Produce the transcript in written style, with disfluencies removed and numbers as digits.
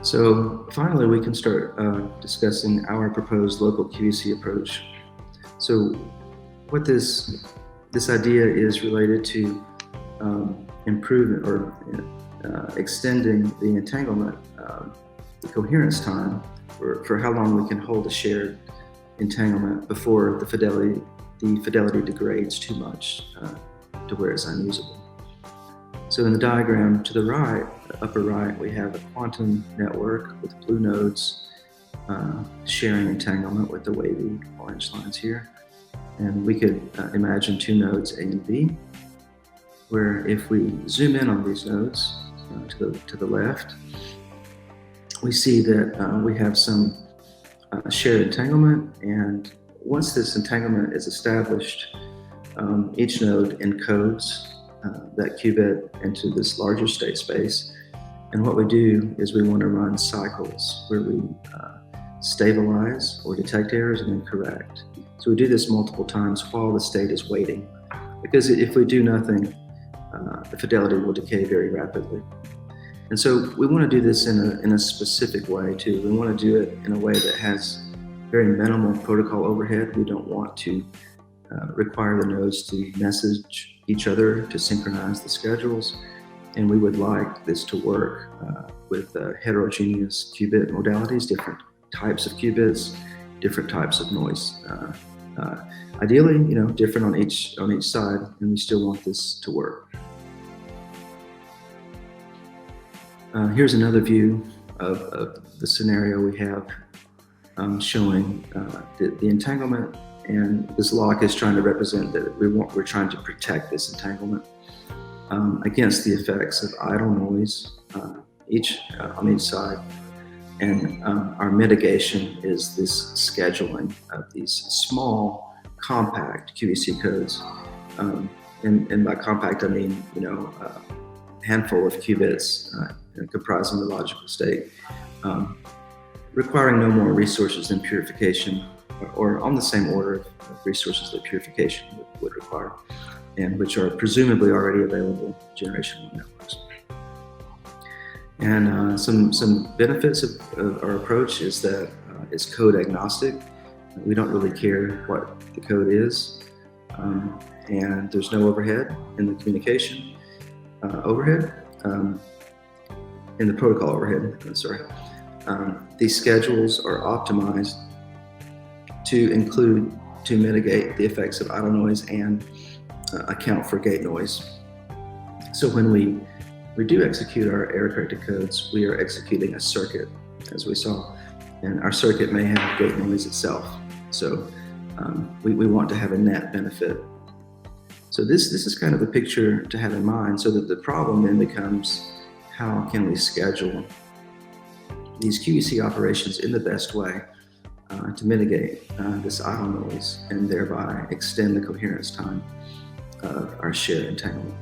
So finally, we can start discussing our proposed local QVC approach. So what this idea is related to improvement or extending the entanglement, the coherence time for how long we can hold a shared entanglement before the fidelity degrades too much to where it's unusable. So in the diagram to the right, upper right, we have a quantum network with blue nodes sharing entanglement with the wavy orange lines here. And we could imagine two nodes A and B, where if we zoom in on these nodes to the left, we see that we have some shared entanglement, and once this entanglement is established, each node encodes that qubit into this larger state space. And what we do is we want to run cycles where we stabilize or detect errors and then correct. So we do this multiple times while the state is waiting, because if we do nothing, the fidelity will decay very rapidly. And so we want to do this in a specific way too. We want to do it in a way that has very minimal protocol overhead. We don't want to require the nodes to message each other to synchronize the schedules. And we would like this to work with heterogeneous qubit modalities, different types of qubits, different types of noise. Ideally, different on each side, and we still want this to work. Here's another view of the scenario we have showing the entanglement, and this lock is trying to represent that we're trying to protect this entanglement against the effects of idle noise on each side. And our mitigation is this scheduling of these small, compact QVC codes. And by compact, I mean, a handful of qubits comprising the logical state, requiring no more resources than purification, or on the same order of resources that purification would require, and which are presumably already available generation 1 networks. And some benefits of our approach is that it's code agnostic. We don't really care what the code is, and there's no overhead in the communication overhead, in the protocol overhead, these schedules are optimized to mitigate the effects of idle noise and account for gate noise. So when we do execute our error-corrected codes, we are executing a circuit, as we saw, and our circuit may have gate noise itself. So we want to have a net benefit. So this is kind of a picture to have in mind, so that the problem then becomes, how can we schedule these QVC operations in the best way to mitigate this idle noise and thereby extend the coherence time of our shared entanglement.